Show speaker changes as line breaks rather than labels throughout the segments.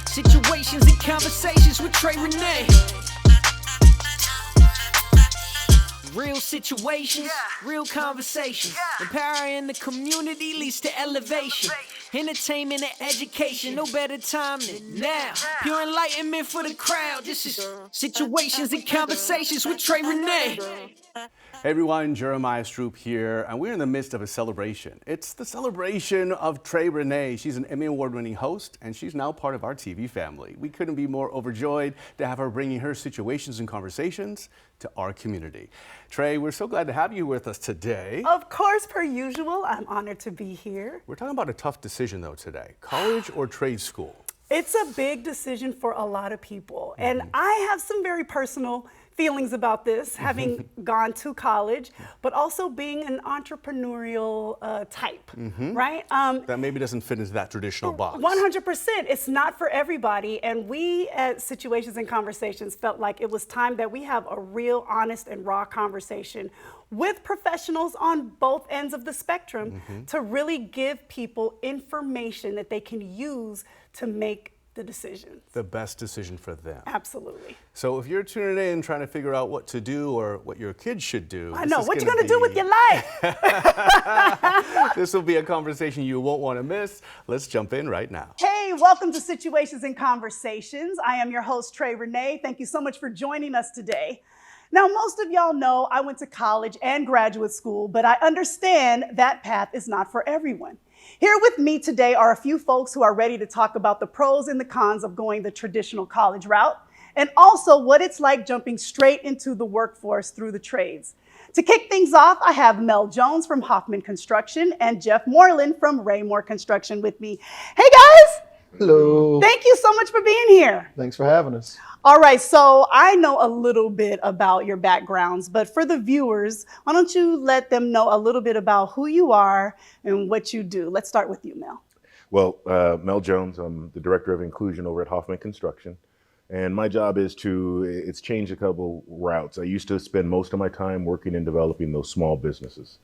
Situations and conversations with Trey Renee. Real situations, real conversations. Empowering the community leads to elevation. Entertainment and education, no better time than now. Pure enlightenment for the crowd. This is Situations and Conversations with Trey Renee.
Hey everyone, Jeremiah Stroup here, and we're in the midst of a celebration. It's the celebration of Trey Renee. She's an Emmy Award-winning host, and she's now part of our TV family. We couldn't be more overjoyed to have her bringing her situations and conversations to our community. Trey, we're so glad to have you with us today.
Of course, per usual, I'm honored to be here.
We're talking about a tough decision though today, college or trade school?
It's a big decision for a lot of people, and I have some very personal feelings about this, having gone to college, but also being an entrepreneurial type, right?
That maybe doesn't fit into that traditional box.
100%. It's not for everybody, and we at Situations and Conversations felt like it was time that we have a real honest and raw conversation with professionals on both ends of the spectrum to really give people information that they can use to make the decisions.
The best decision for them.
Absolutely.
So if you're tuning in trying to figure out what to do or what your kids should do.
I know, what you gonna do with your life?
This will be a conversation you won't want to miss. Let's jump in right now.
Hey, welcome to Situations and Conversations. I am your host, Trey Renee. Thank you so much for joining us today. Now, most of y'all know I went to college and graduate school, but I understand that path is not for everyone. Here with me today are a few folks who are ready to talk about the pros and the cons of going the traditional college route, and also what it's like jumping straight into the workforce through the trades. To kick things off, I have Mel Jones from Hoffman Construction and Jeff Moreland from Raymore Construction with me. Hey guys!
Hello.
Thank you so much for being here.
Thanks for having us.
All right, so I know a little bit about your backgrounds, but for the viewers, why don't you let them know a little bit about who you are and what you do? Let's start with you, Mel.
Well, Mel Jones, I'm the Director of Inclusion over at Hoffman Construction. And my job is it's changed a couple routes. I used to spend most of my time working in developing those small businesses,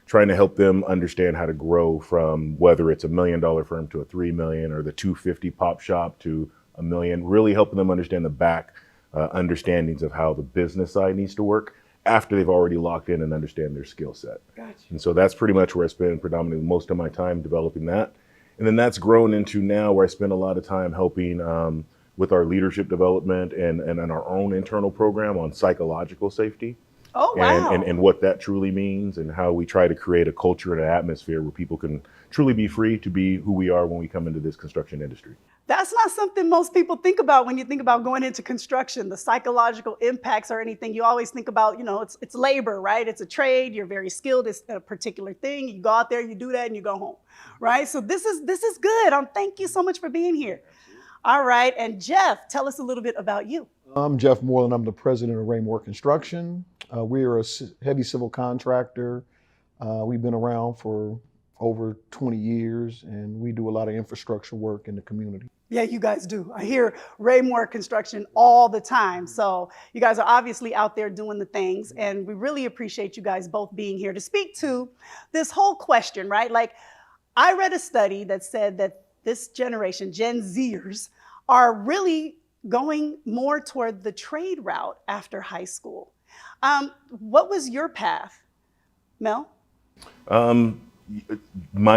trying to help them understand how to grow from whether it's $1 million firm to a $3 million or the 250 pop shop to $1 million, really helping them understand the back understandings of how the business side needs to work after they've already locked in and understand their skill set.
Gotcha.
And so that's pretty much where I spend predominantly most of my time developing that. And then that's grown into now where I spend a lot of time helping with our leadership development and our own internal program on psychological safety.
Oh, wow.
And what that truly means and how we try to create a culture and an atmosphere where people can truly be free to be who we are when we come into this construction industry.
That's not something most people think about when you think about going into construction, the psychological impacts or anything. You always think about, it's labor, right? It's a trade. You're very skilled. It's a particular thing. You go out there, you do that, and you go home, right? So this is good. Thank you so much for being here. All right. And Jeff, tell us a little bit about you.
I'm Jeff Moreland. I'm the president of Raymore Construction. We are a heavy civil contractor. We've been around for over 20 years, and we do a lot of infrastructure work in the community.
Yeah, you guys do. I hear Raymore Construction all the time. So you guys are obviously out there doing the things, and we really appreciate you guys both being here to speak to this whole question, right? Like, I read a study that said that this generation, Gen Zers, are really going more toward the trade route after high school. What was your path, Mel?
Mine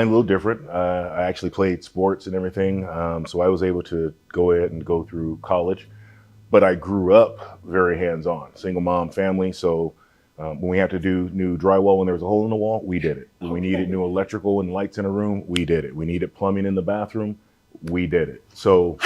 a little different. I actually played sports and everything, so I was able to go ahead and go through college. But I grew up very hands-on, single mom family. So when we had to do new drywall when there was a hole in the wall, we did it. When we needed new electrical and lights in a room, we did it. We needed plumbing in the bathroom, we did it. So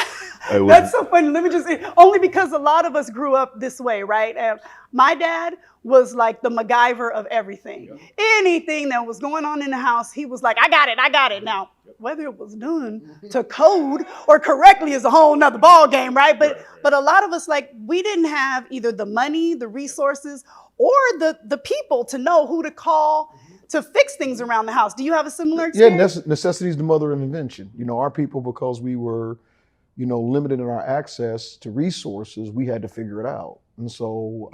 that's so funny. Let me just say, only because a lot of us grew up this way, right? My dad was like the MacGyver of everything. Yeah. Anything that was going on in the house, he was like, I got it. Now, whether it was done to code or correctly is a whole nother ball game, right? But a lot of us, we didn't have either the money, the resources, or the people to know who to call to fix things around the house. Do you have a similar experience?
Yeah, necessity is the mother of invention. Our people, because we were, limited in our access to resources, we had to figure it out. And so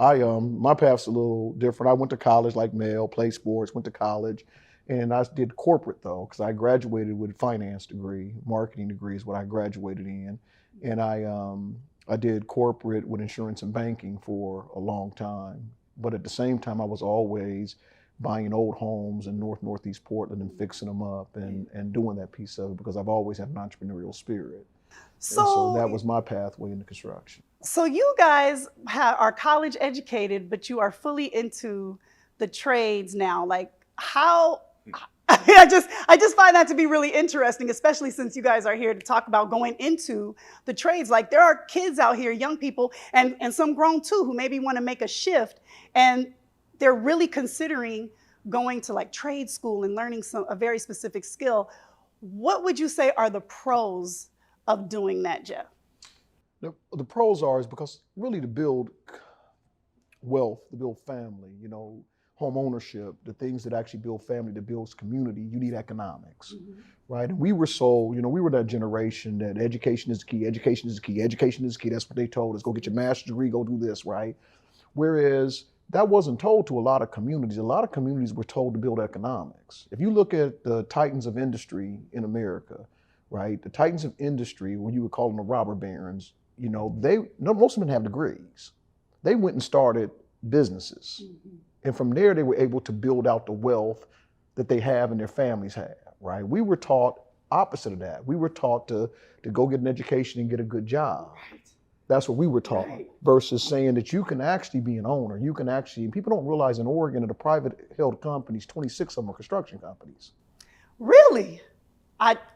my path's a little different. I went to college like Mel, played sports, went to college, And I did corporate though, because I graduated with a finance degree, marketing degree is what I graduated in. And I did corporate with insurance and banking for a long time. But at the same time, I was always buying old homes in Northeast Portland and fixing them up and doing that piece of it because I've always had an entrepreneurial spirit. So that was my pathway into construction.
So you guys are college educated, but you are fully into the trades now. Like how? I just find that to be really interesting, especially since you guys are here to talk about going into the trades. Like there are kids out here, young people, and some grown too, who maybe want to make a shift, and they're really considering going to like trade school and learning a very specific skill. What would you say are the pros of doing that, Jeff?
The pros are is because really to build wealth, to build family, home ownership, the things that actually build family, that builds community, you need economics, right? And we were we were that generation that education is the key, education is the key, education is the key. That's what they told us. Go get your master's degree, go do this, right? Whereas that wasn't told to a lot of communities. A lot of communities were told to build economics. If you look at the titans of industry in America, right? The titans of industry, what you would call them the robber barons, most of them have degrees. They went and started businesses. And from there, they were able to build out the wealth that they have and their families have, right? We were taught opposite of that. We were taught to go get an education and get a good job. Right. That's what we were taught, versus saying that you can actually be an owner. You can actually, people don't realize in Oregon, in the private held companies, 26 of them are construction companies.
Really?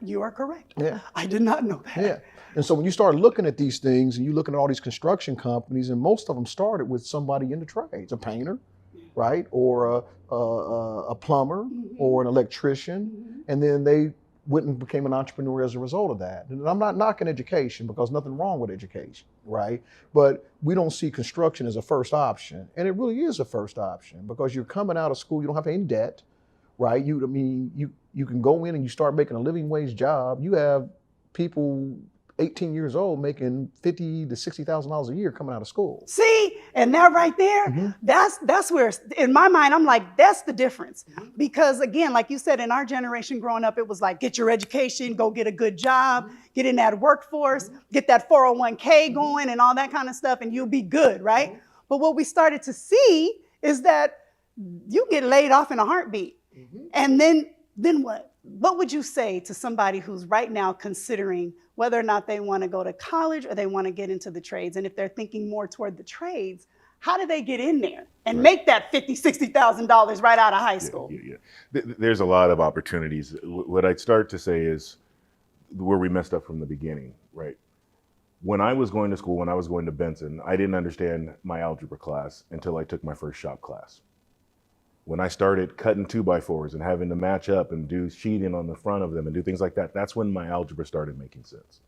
You are correct.
Yeah.
I did not know that.
Yeah. And so when you start looking at these things and you looking at all these construction companies, and most of them started with somebody in the trades, a painter, right? Or a plumber or an electrician. And then they went and became an entrepreneur as a result of that. And I'm not knocking education because nothing wrong with education, right? But we don't see construction as a first option. And it really is a first option because you're coming out of school, you don't have any debt, right? You can go in and you start making a living wage job. You have people 18 years old making $50,000 to $60,000 a year coming out of school.
See, and that right there, that's where, in my mind, I'm like, that's the difference. Because again, like you said, in our generation growing up, it was like, get your education, go get a good job, get in that workforce, get that 401k going and all that kind of stuff, and you'll be good, right? But what we started to see is that you get laid off in a heartbeat. And then what? What would you say to somebody who's right now considering whether or not they want to go to college or they want to get into the trades? And if they're thinking more toward the trades, how do they get in there and make that $50,000, $60,000 right out of high school?
There's a lot of opportunities. What I'd start to say is where we messed up from the beginning, right? When I was going to school, when I was going to Benson, I didn't understand my algebra class until I took my first shop class. When I started cutting 2x4s and having to match up and do sheeting on the front of them and do things like that, that's when my algebra started making sense.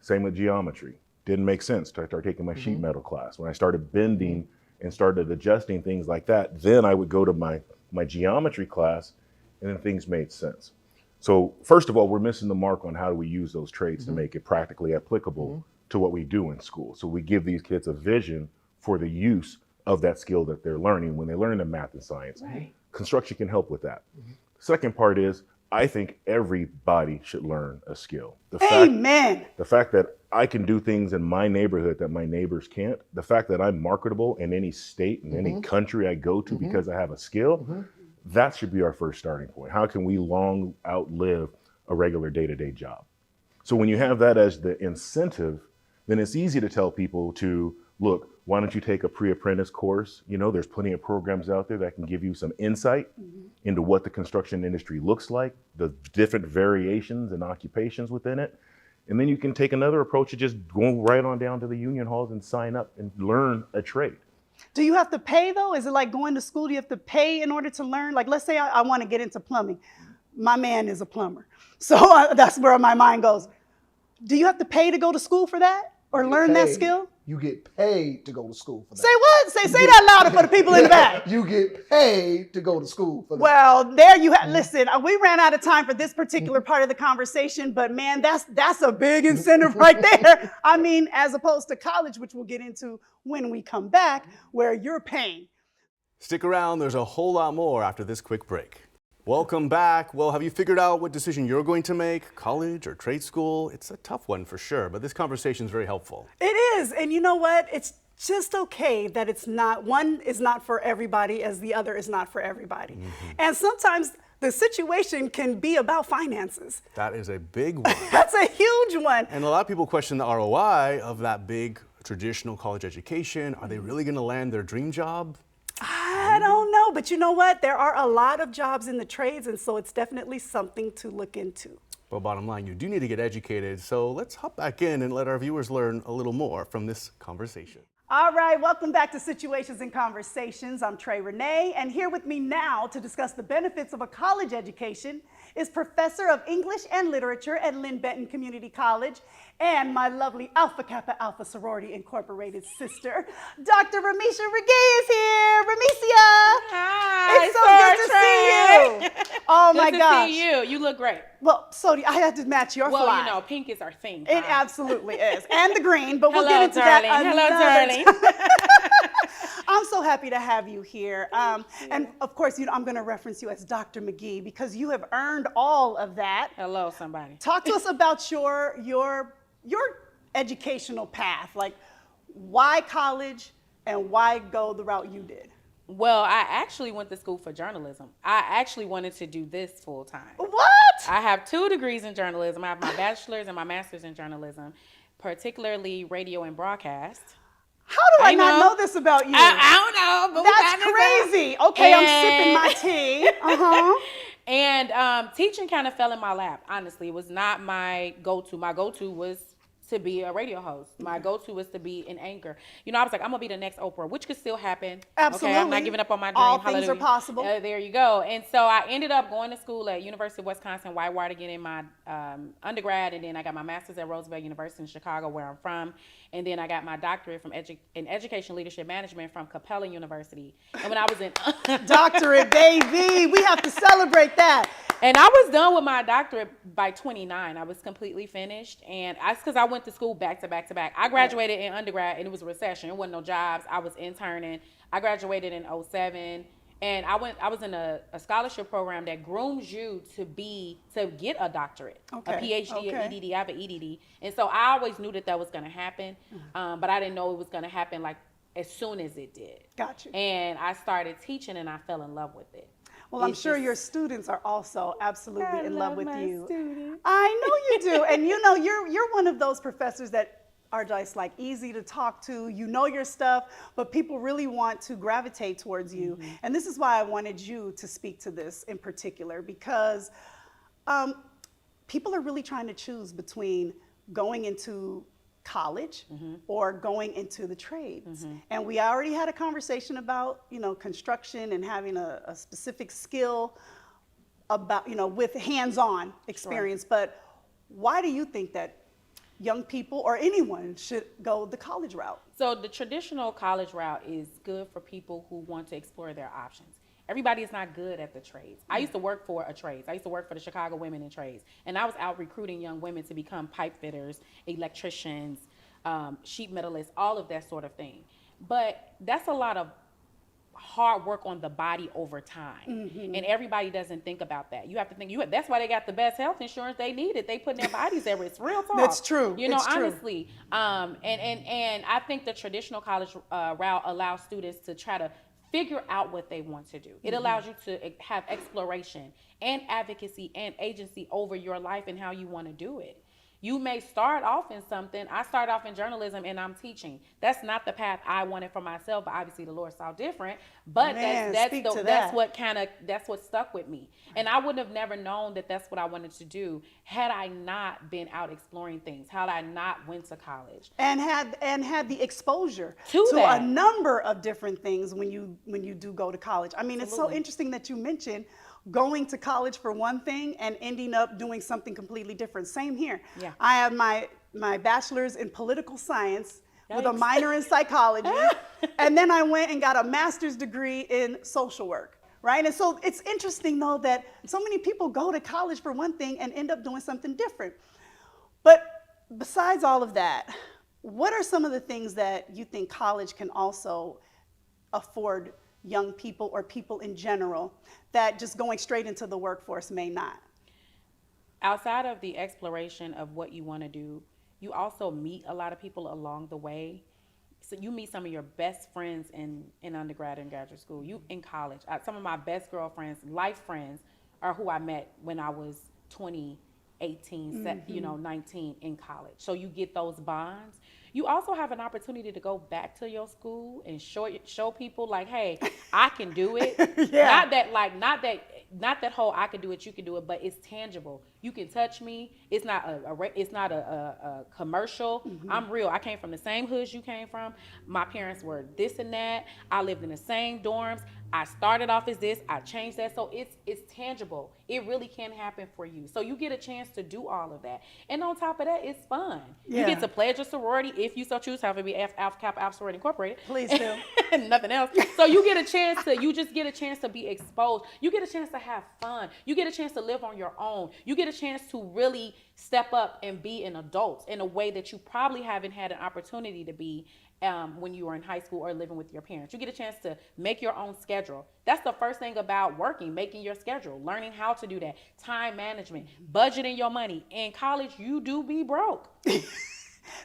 Same with geometry. Didn't make sense to start taking my sheet metal class. When I started bending and started adjusting things like that, then I would go to my geometry class and then things made sense. So first of all, we're missing the mark on how do we use those trades to make it practically applicable to what we do in school. So we give these kids a vision for the use of that skill that they're learning when they learn the math and science. Construction can help with that. Second part is, I think everybody should learn a skill. The fact that I can do things in my neighborhood that my neighbors can't, the fact that I'm marketable in any state, in any country I go to because I have a skill, that should be our first starting point. How can we long outlive a regular day-to-day job? So when you have that as the incentive, then it's easy to tell people to, look, why don't you take a pre-apprentice course? There's plenty of programs out there that can give you some insight into what the construction industry looks like, the different variations and occupations within it. And then you can take another approach of just going right on down to the union halls and sign up and learn a trade.
Do you have to pay though? Is it like going to school? Do you have to pay in order to learn? Like, let's say I want to get into plumbing. My man is a plumber. So that's where my mind goes. Do you have to pay to go to school for that or learn that skill?
You get paid to go to school for that.
Say what? Say that louder for the people in the back.
You get paid to go to school for that.
Well, there you have. Listen, we ran out of time for this particular part of the conversation, but man, that's a big incentive right there. I mean, as opposed to college, which we'll get into when we come back, where you're paying.
Stick around, there's a whole lot more after this quick break. Welcome back. Well, have you figured out what decision you're going to make? College or trade school? It's a tough one for sure, but this conversation is very helpful.
It is, and you know what? It's just okay that it's not, one is not for everybody as the other is not for everybody. And sometimes the situation can be about finances.
That is a big one.
That's a huge one.
And a lot of people question the ROI of that big traditional college education. Are they really going to land their dream job?
I don't know, but you know what? There are a lot of jobs in the trades, and so it's definitely something to look into.
But bottom line, you do need to get educated. So let's hop back in and let our viewers learn a little more from this conversation.
All right, welcome back to Situations and Conversations. I'm Trey Renee, and here with me now to discuss the benefits of a college education is Professor of English and Literature at Lynn Benton Community College and my lovely Alpha Kappa Alpha Sorority Incorporated sister, Dr. Ramycia McGhee is here. Ramycia!
Hi,
it's so good to see you. Oh my gosh.
Good to see you. You look great.
Well, so I had to match your
Well,
fly.
you know, pink is our theme.
It absolutely is. And the green, but we'll
Hello,
get into
darling.
that
Hello,
another
darling.
I'm so happy to have you here. And of course, you know, I'm going to reference you as Dr. McGhee because you have earned all of that.
Hello, somebody.
Talk to us about your educational path. Like, why college and why go the route you did?
Well, I actually went to school for journalism. I actually wanted to do this full time.
What?
I have 2 degrees in journalism. I have my bachelor's and my master's in journalism, particularly radio and broadcast.
How do I not know this about you?
I don't know, but
That's crazy. Okay, I'm sipping my tea.
And teaching kind of fell in my lap, honestly. It was not my go-to. My go-to was to be a radio host. My go-to was to be an anchor. You know, I was like, I'm going to be the next Oprah, which could still happen.
Absolutely.
Okay, I'm not giving up on my dream.
All things are
Hallelujah.
possible.
There you go. And so I ended up going to school at University of Wisconsin, Whitewater, getting my undergrad, and then I got my master's at Roosevelt University in Chicago, where I'm from. And then I got my doctorate in education leadership management from Capella University. And when I was in
Doctorate, baby, we have to celebrate that.
And I was done with my doctorate by 29. I was completely finished. And that's because I went to school back to back to back. I graduated in undergrad and it was a recession. There wasn't no jobs. I was interning. I graduated in 2007. And I was in a scholarship program that grooms you to get a doctorate, a PhD, an EDD. I have an EDD. And so I always knew that was going to happen. But I didn't know it was going to happen like as soon as it did.
Got you.
And I started teaching and I fell in love with it.
Well, I'm sure your students are also absolutely in love with you.
Students.
I know you do. And you know, you're one of those professors that are just like easy to talk to. You know your stuff, but people really want to gravitate towards you. And this is why I wanted you to speak to this in particular, because people are really trying to choose between going into college or going into the trades. And we already had a conversation about, you know, construction and having a specific skill about, you know, with hands-on experience. Sure. But why do you think that young people or anyone should go the college route?
So the traditional college route is good for people who want to explore their options. Everybody is not good at the trades. I used to work for a trades. I used to work for the Chicago Women in Trades. And I was out recruiting young women to become pipe fitters, electricians, sheet metalists, all of that sort of thing. But that's a lot of hard work on the body over time. And everybody doesn't think about that. You have to think, that's why they got the best health insurance. They need it. They put their bodies at risk. Real talk.
That's true.
You know,
it's
honestly. True. And I think the traditional college route allows students to try to figure out what they want to do. It allows you to have exploration and advocacy and agency over your life and how you want to do it. You may start off in something. I started off in journalism and I'm teaching. That's not the path I wanted for myself, but obviously the Lord saw different. But that's what stuck with me. And I wouldn't have never known that that's what I wanted to do had I not been out exploring things, had I not went to college.
And had the exposure to a number of different things when you do go to college. I mean, Absolutely. It's so interesting that you mentioned going to college for one thing and ending up doing something completely different. Same here. Yeah. I have my bachelor's in political science with a minor in psychology. And then I went and got a master's degree in social work, right? And so it's interesting though that so many people go to college for one thing and end up doing something different. But besides all of that, what are some of the things that you think college can also afford young people or people in general that just going straight into the workforce may not?
Outside of the exploration of what you want to do, you also meet a lot of people along the way. So you meet some of your best friends in undergrad and graduate school. You in college. Some of my best girlfriends, life friends, are who I met when I was 20, 18, 19 in college. So you get those bonds. You also have an opportunity to go back to your school and show people like, hey, I can do it.
Yeah.
Not that whole I can do it, you can do it, but it's tangible. You can touch me. It's not a commercial. I'm real. I came from the same hood you came from. My parents were this and that. I lived in the same dorms. I started off as this. I changed that. So it's tangible. It really can happen for you. So you get a chance to do all of that. And on top of that, it's fun.
Yeah.
You get to pledge a sorority if you so choose. Have to be Alpha Kappa Alpha Sorority Incorporated.
Please do.
Nothing else. So you get a chance to, you just get a chance to be exposed. You get a chance to have fun. You get a chance to live on your own. You get a chance to really step up and be an adult in a way that you probably haven't had an opportunity to be when you were in high school or living with your parents. You get a chance to make your own schedule. That's the first thing about working, making your schedule, learning how to do that, time management, budgeting your money. In college, you do be broke.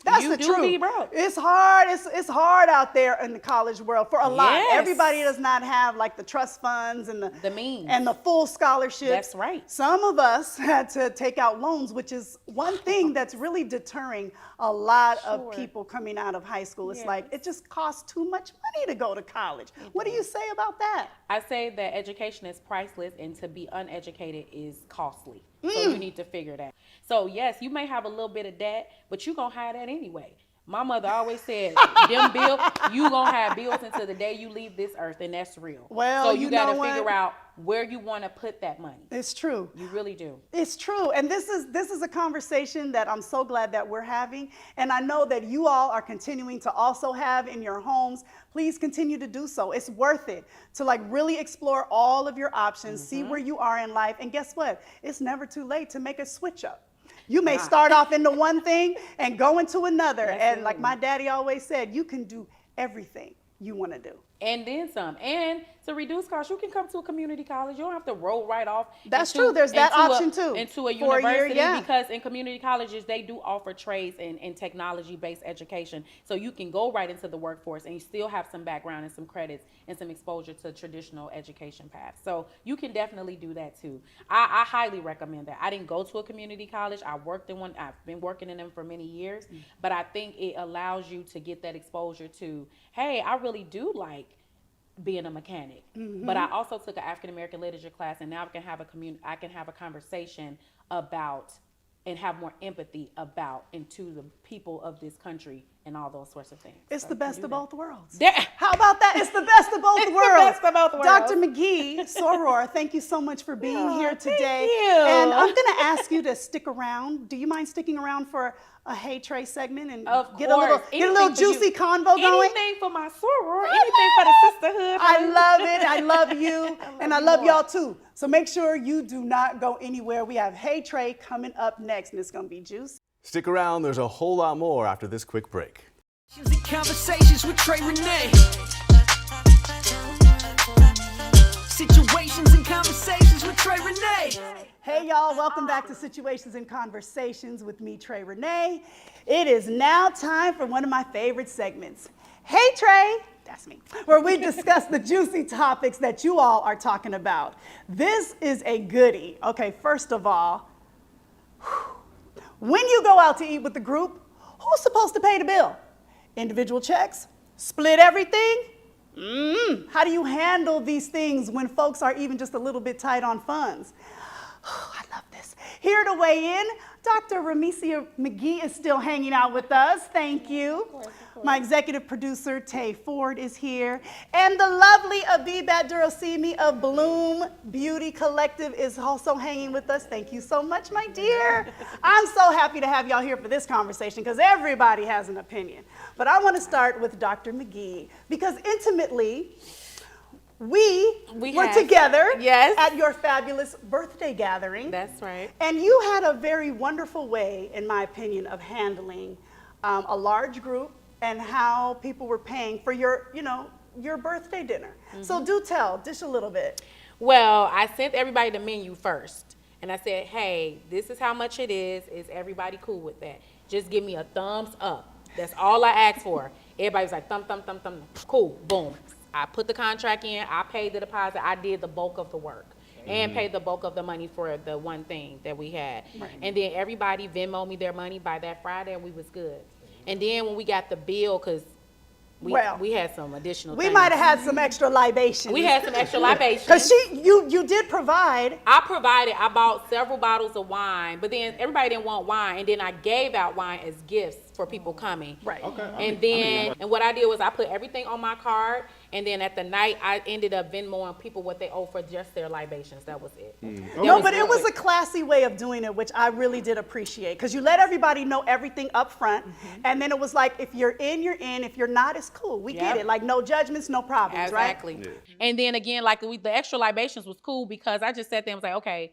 That's
you
the
do
truth.
be broke.
It's hard. It's hard out there in the college world for a lot.
Yes.
Everybody does not have like the trust funds and
The means.
and the full scholarships.
That's right.
Some of us had to take out loans, which is one thing that's really deterring a lot of people coming out of high school. It's like it just costs too much money to go to college. What do you say about that?
I say that education is priceless and to be uneducated is costly. So you need to figure that. So yes, you may have a little bit of debt, but you're going to have that anyway. My mother always said, them bills, you going to have bills until the day you leave this earth, and that's real.
Well,
so you got to
know
figure
what?
out where you want to put that money.
It's true.
You really do.
It's true. And this is a conversation that I'm so glad that we're having. And I know that you all are continuing to also have in your homes. Please continue to do so. It's worth it to like really explore all of your options, see where you are in life. And guess what? It's never too late to make a switch up. You may start off into one thing and go into another. And like my daddy always said, you can do everything you want to do.
And then some. And to reduce costs, you can come to a community college. You don't have to roll right off.
That's true. There's that option too.
Into a
For a year,
university, because in community colleges, they do offer trades and technology-based education. So you can go right into the workforce and you still have some background and some credits and some exposure to traditional education paths. So you can definitely do that too. I highly recommend that. I didn't go to a community college. I worked in one. I've been working in them for many years. But I think it allows you to get that exposure to, hey, I really do like being a mechanic, but I also took an African American literature class, and now I can have a conversation about and have more empathy about and to the people of this country and all those sorts of things.
It's
So
the
you can
best
do
of
that.
both worlds.
Yeah.
How about that? It's the best of both
It's the
worlds.
best of both worlds.
Dr. McGhee, Soror, thank you so much for being here today.
Thank you.
And I'm going to ask you to stick around. Do you mind sticking around for a Hey Trey segment and
Of
get a little
course.
juicy
Anything for you.
convo going?
Anything for my soror, anything for the sisterhood.
I love it. I love you. And I love y'all too. So make sure you do not go anywhere. We have Hey Trey coming up next, and it's going to be juicy.
Stick around, there's a whole lot more after this quick break.
Conversations with Trey Renee. Situations and conversations with Trey Renee.
Hey y'all, welcome back to Situations and Conversations with me, Trey Renee. It is now time for one of my favorite segments. Hey Trey, that's me, where we discuss the juicy topics that you all are talking about. This is a goodie. Okay, first of all, when you go out to eat with the group, who's supposed to pay the bill? Individual checks? Split everything? How do you handle these things when folks are even just a little bit tight on funds? I love this. Here to weigh in, Dr. Ramycia McGhee is still hanging out with us. Thank you. Of course. My executive producer, Tay Ford, is here. And the lovely Abibat Durosimi of Bloom Beauty Collective is also hanging with us. Thank you so much, my dear. I'm so happy to have y'all here for this conversation because everybody has an opinion. But I want to start with Dr. McGhee because intimately, we were together at your fabulous birthday gathering.
That's right.
And you had a very wonderful way, in my opinion, of handling a large group and how people were paying for your, your birthday dinner. So do tell, dish a little bit.
Well, I sent everybody the menu first. And I said, hey, this is how much it is. Is everybody cool with that? Just give me a thumbs up. That's all I asked for. Everybody was like, thumb. Cool, boom. I put the contract in. I paid the deposit. I did the bulk of the work. And paid the bulk of the money for the one thing that we had. Right. And then everybody Venmo'd me their money by that Friday, and we was good. And then when we got the bill, because we had some additional
We
things.
might have had some extra libations.
We had some extra libations.
Because you did provide.
I provided. I bought several bottles of wine, but then everybody didn't want wine, and then I gave out wine as gifts for people coming.
Right.
Okay. And what I did was I put everything on my card, and then at the night I ended up Venmoing people what they owe for just their libations. That was it.
No, but it was a classy way of doing it, which I really did appreciate, because you let everybody know everything up front, and then it was like, if you're in, you're in. If you're not, it's cool. We get it. Like, no judgments, no problems,
exactly.
right?
Yeah. And then again, like the extra libations was cool because I just sat there and was like, okay,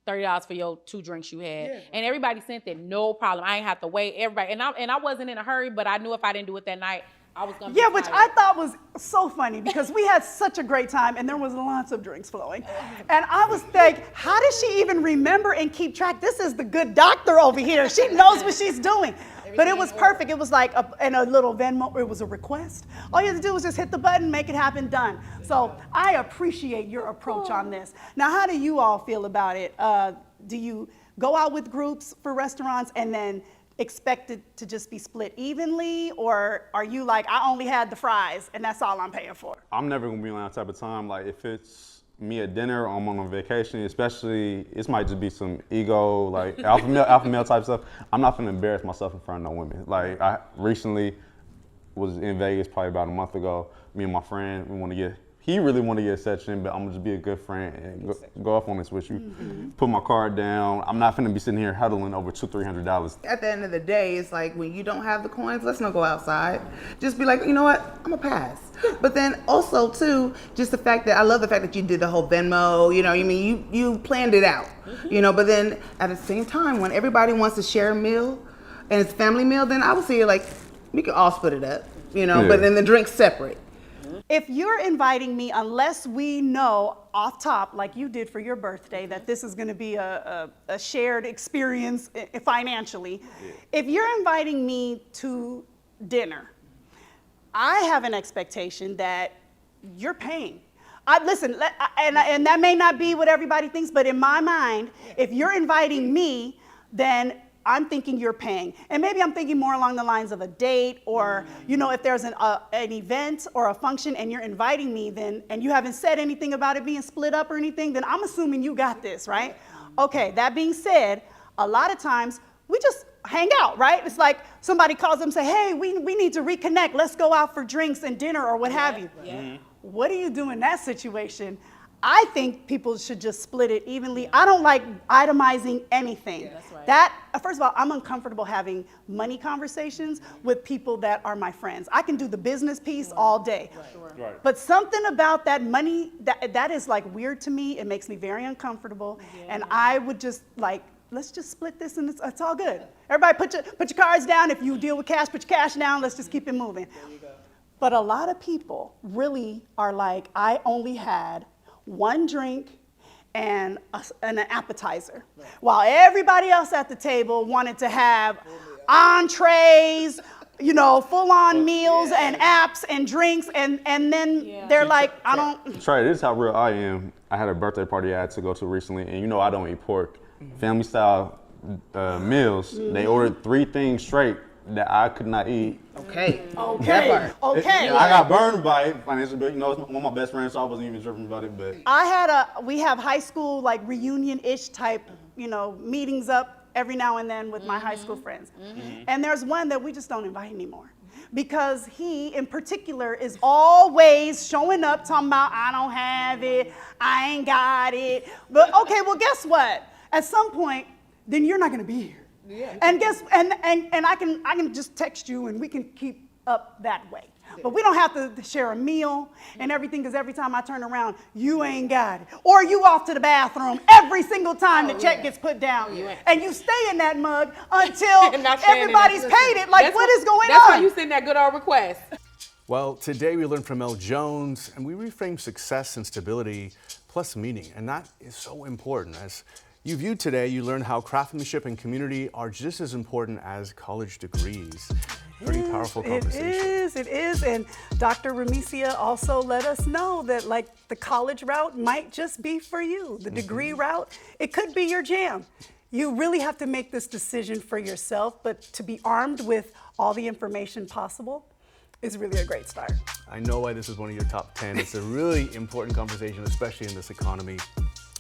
$30 for your 2 drinks you had. And everybody sent it, no problem. I ain't have to wait. Everybody, and I wasn't in a hurry, but I knew if I didn't do it that night, I was gonna be
which I thought was so funny, because we had such a great time and there was lots of drinks flowing. And I was like, how does she even remember and keep track? This is the good doctor over here. She knows what she's doing. But it was perfect. It was like a little Venmo. It was a request. All you had to do was just hit the button, make it happen, done. So I appreciate your approach on this. Now, how do you all feel about it? Do you go out with groups for restaurants and then expect it to just be split evenly? Or are you like, I only had the fries and that's all I'm paying for?
I'm never gonna be on that type of time. Like, if it's me at dinner or I'm on vacation, especially, this might just be some ego, like alpha male type stuff. I'm not gonna embarrass myself in front of no women. Like, I recently was in Vegas probably about a month ago. Me and my friend, he really wanted to get a section, but I'm gonna just be a good friend and go off on this with you. Put my card down. I'm not gonna be sitting here huddling over $200-300.
At the end of the day, it's like, when you don't have the coins, let's not go outside. Just be like, you know what, I'm gonna pass. But then also too, just the fact that I love the fact that you did the whole Venmo, you know, I mean, you planned it out, you know, but then at the same time, when everybody wants to share a meal and it's a family meal, then I would say, like, we can all split it up, you know, but then the drinks separate.
If you're inviting me, unless we know off top, like you did for your birthday, that this is going to be a shared experience financially, if you're inviting me to dinner, I have an expectation that you're paying. Listen, and that may not be what everybody thinks, but in my mind, if you're inviting me, then I'm thinking you're paying. And maybe I'm thinking more along the lines of a date, or, you know, if there's an event or a function and you're inviting me, then, and you haven't said anything about it being split up or anything, then I'm assuming you got this, right? Okay, that being said, a lot of times we just hang out, right? It's like somebody calls them and say, hey, we need to reconnect. Let's go out for drinks and dinner or what have you. What do you do in that situation? I think people should just split it evenly. I don't like itemizing anything. That's right. That, first of all, I'm uncomfortable having money conversations with people that are my friends. I can do the business piece all day. Right. But something about that money, that is like weird to me. It makes me very uncomfortable. And I would just like, let's just split this and it's all good. Everybody put your cards down. If you deal with cash, put your cash down. Let's just keep it moving. But a lot of people really are like, I only had one drink and an appetizer, while everybody else at the table wanted to have entrees, you know, full-on meals and apps and drinks, and then they're like, I don't.
Trey, this is how real I am. I had a birthday party I had to go to recently, and you know I don't eat pork. Family style meals, they ordered 3 things straight that I could not eat.
Okay.
I got burned by it financially, you know, it's one of my best friends, so I wasn't even tripping about it, but.
We have high school, like, reunion-ish type, you know, meetings up every now and then with my high school friends. And there's one that we just don't invite anymore, because he, in particular, is always showing up talking about, I don't have it, I ain't got it. But okay, well, guess what? At some point, then you're not gonna be here. And I can just text you and we can keep up that way. But we don't have to share a meal and everything, because every time I turn around, you ain't got it. Or you off to the bathroom every single time the check gets put down. And you stay in that mug until everybody's paid it. Like, what is going on?
That's why you send that good old request.
Well, today we learned from Mel Jones, and we reframed success and stability plus meaning, and that is so important. As you viewed today, you learned how craftsmanship and community are just as important as college degrees. Pretty powerful conversation.
It is. And Dr. Ramycia also let us know that like the college route might just be for you. The degree route, it could be your jam. You really have to make this decision for yourself, but to be armed with all the information possible is really a great start.
I know why this is one of your top 10. It's a really important conversation, especially in this economy.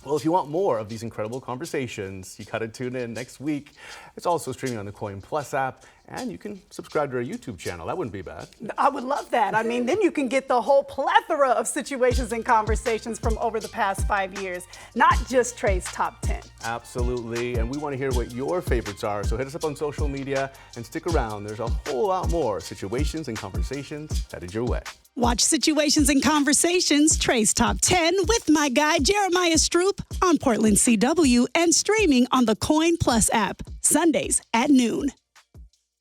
Well, if you want more of these incredible conversations, you gotta tune in next week. It's also streaming on the Coin Plus app, and you can subscribe to our YouTube channel. That wouldn't be bad.
I would love that. I mean, then you can get the whole plethora of situations and conversations from over the past 5 years, not just Trey's top 10.
Absolutely, and we want to hear what your favorites are, so hit us up on social media and stick around. There's a whole lot more situations and conversations headed your way.
Watch Situations and Conversations, Trey's Top 10 with my guy Jeremiah Stroup on Portland CW and streaming on the Coin Plus app, Sundays at noon.